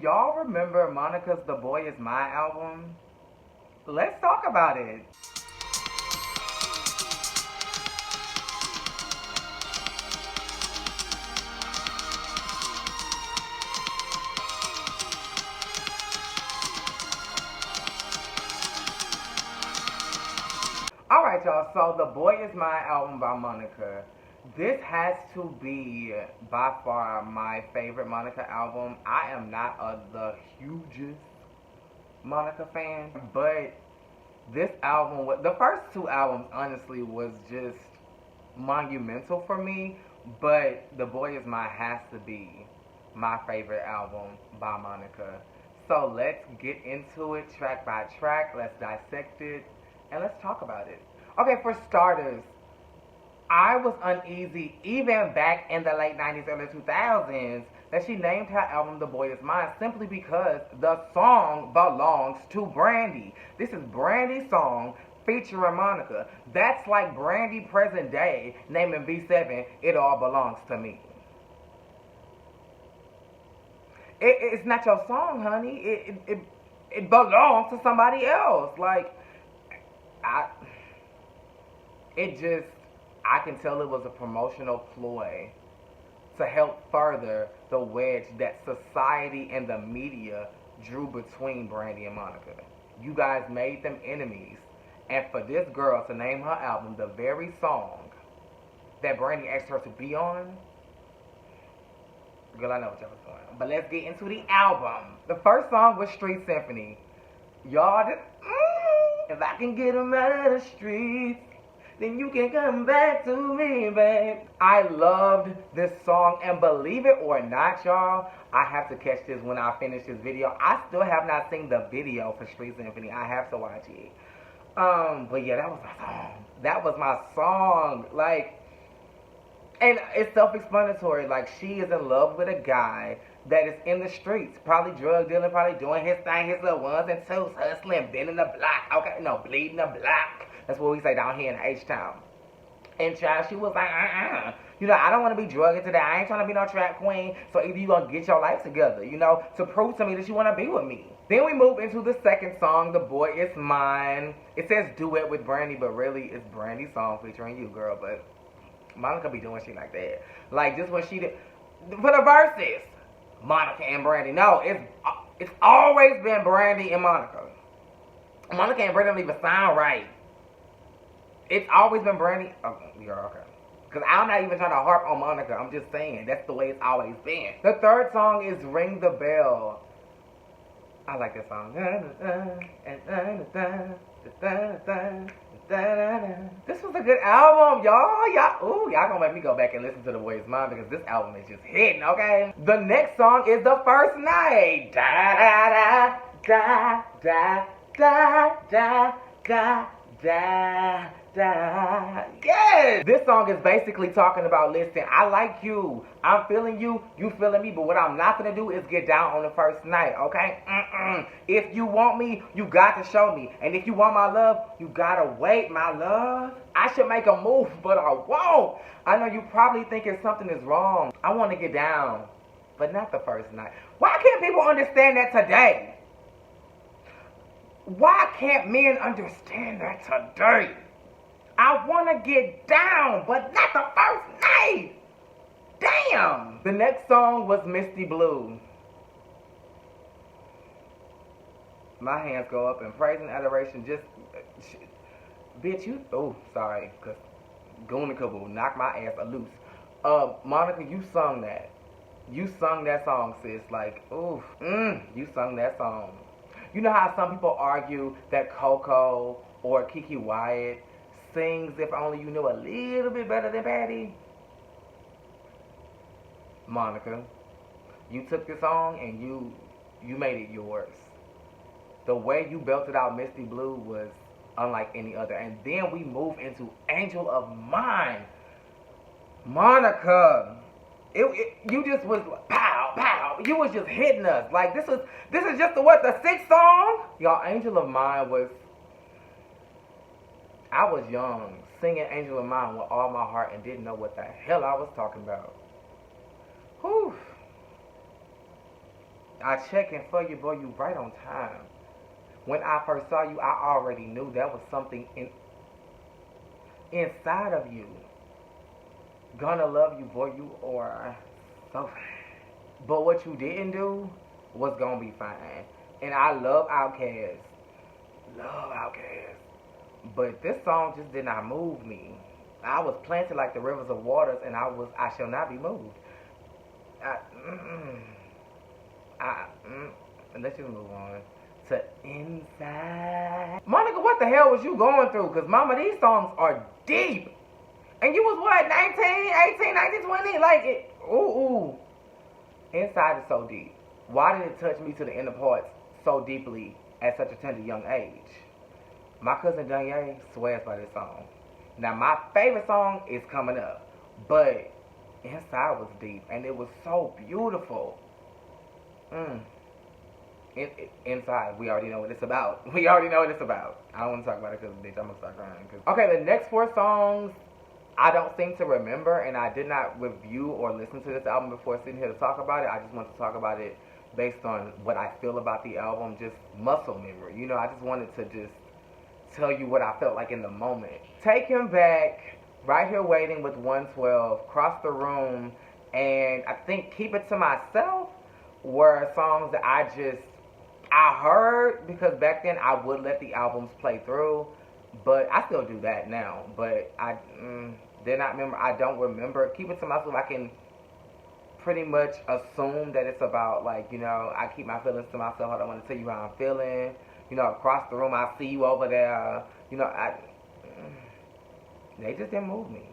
y'all remember Monica's The Boy Is My album? Let's talk about it. Alright, y'all, so The Boy Is My album by Monica. This has to be by far my favorite Monica album. I am not the hugest Monica fan, but this album, the first two albums, honestly, was just monumental for me. But The Boy Is Mine has to be my favorite album by Monica. So let's get into it track by track. Let's dissect it and let's talk about it. Okay, for starters, I was uneasy even back in the late 90s, early 2000s that she named her album The Boy Is Mine simply because the song belongs to Brandy. This is Brandy's song featuring Monica. That's like Brandy present day naming V7 It All Belongs to Me. It's not your song, honey. It belongs to somebody else. Like, I can tell it was a promotional ploy to help further the wedge that society and the media drew between Brandy and Monica. You guys made them enemies. And for this girl to name her album the very song that Brandy asked her to be on, girl, I know what y'all was doing. But let's get into the album. The first song was Street Symphony. Y'all just, if I can get them out of the streets, then you can come back to me, babe. I loved this song, and believe it or not, y'all, I have to catch this when I finish this video. I still have not seen the video for Street Symphony. I have to watch it. But yeah, that was my song. That was my song. Like, and it's self-explanatory. Like, she is in love with a guy that is in the streets, probably drug dealing, probably doing his thing, his little ones and twos, hustling, bending the block. Okay, no, bleeding the block. That's what we say down here in H-Town. And child, she was like, you know, I don't want to be drugged into that. I ain't trying to be no trap queen. So either you gonna get your life together, you know, to prove to me that you want to be with me. Then we move into the second song, The Boy Is Mine. It says duet with Brandy, but really it's Brandy's song featuring you, girl. But Monica be doing shit like that. Like just when she did, for the verses, Monica and Brandy. No, it's always been Brandy and Monica. Monica and Brandy don't even sound right. It's always been Brandy. Okay, you're okay. Because I'm not even trying to harp on Monica. I'm just saying that's the way it's always been. The third song is Ring the Bell. I like this song. This was a good album, y'all. Ooh, y'all gonna make me go back and listen to The Boy Is Mine because this album is just hitting, okay? The next song is The First Night. Da da da da da da da da. Yes! This song is basically talking about, listen, I like you, I'm feeling you, you feeling me, but what I'm not gonna do is get down on the first night, okay? If you want me, you got to show me. And if you want my love, you gotta wait, my love. I should make a move, but I won't. I know you probably thinking something is wrong. I want to get down, but not the first night. Why can't people understand that today? Why can't men understand that today? I want to get down, but not the first night. Damn. The next song was Misty Blue. My hands go up in praise and adoration. Just, bitch, you, oh, sorry, because Goona Kaboo knocked my ass loose. Monica, you sung that. You sung that song, sis. Like, oof, you sung that song. You know how some people argue that Coco or Kiki Wyatt sings If Only You Knew a little bit better than Patty? Monica, you took this song and you made it yours. The way you belted out Misty Blue was unlike any other. And then we move into Angel of Mine. Monica, you just was pow, pow. You was just hitting us. Like this is just the sixth song? Y'all, Angel of Mine was, I was young, singing Angel of Mine with all my heart and didn't know what the hell I was talking about. Whew. I checking for you, boy. You right on time. When I first saw you, I already knew that was something inside of you. Gonna love you, boy. You are so fine. But what you didn't do was gonna be fine. And I love Outkast. Love Outkast. But this song just did not move me. I was planted like the rivers of waters, and I shall not be moved. I, mm, let's just move on to Inside. Monica, what the hell was you going through? Because, mama, these songs are deep. And you was what, 19, 18, 19, 20? Like, ooh. Inside is so deep. Why did it touch me to the inner parts so deeply at such a tender young age? My cousin Danye swears by this song. Now, my favorite song is coming up. But Inside was deep. And it was so beautiful. Inside, we already know what it's about. We already know what it's about. I don't want to talk about it because, bitch, I'm going to start crying. Okay, the next 4 songs, I don't seem to remember, and I did not review or listen to this album before sitting here to talk about it. I just want to talk about it based on what I feel about the album, just muscle memory. You know, I just wanted to just tell you what I felt like in the moment. Take Him Back, Right Here Waiting with 112, Cross the Room, and I think Keep It to Myself were songs that I heard, because back then I would let the albums play through, but I still do that now. But I did not remember. I don't remember. Keep It to Myself, I can pretty much assume that it's about, like, you know, I keep my feelings to myself. I don't want to tell you how I'm feeling. You know, across the room, I see you over there. You know, they just didn't move me.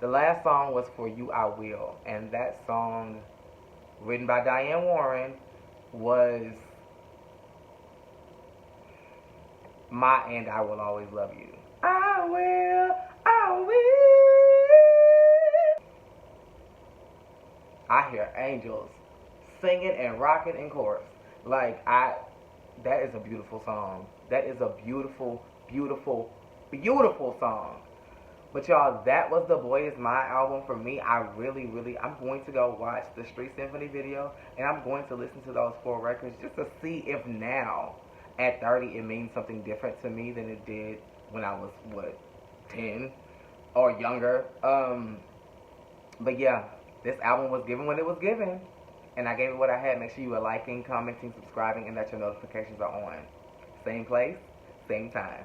The last song was For You I Will, and that song, written by Diane Warren, was my And I Will Always Love You. I will. I hear angels singing and rocking in chorus. Like, that is a beautiful song. That is a beautiful, beautiful, beautiful song. But y'all, that was The Boy Is My album for me. I'm going to go watch the Street Symphony video, and I'm going to listen to those 4 records just to see if now, at 30, it means something different to me than it did when I was, 10 or younger. But yeah, this album was given when it was given, and I gave it what I had. Make sure you are liking, commenting, subscribing, and that your notifications are on. Same place, same time.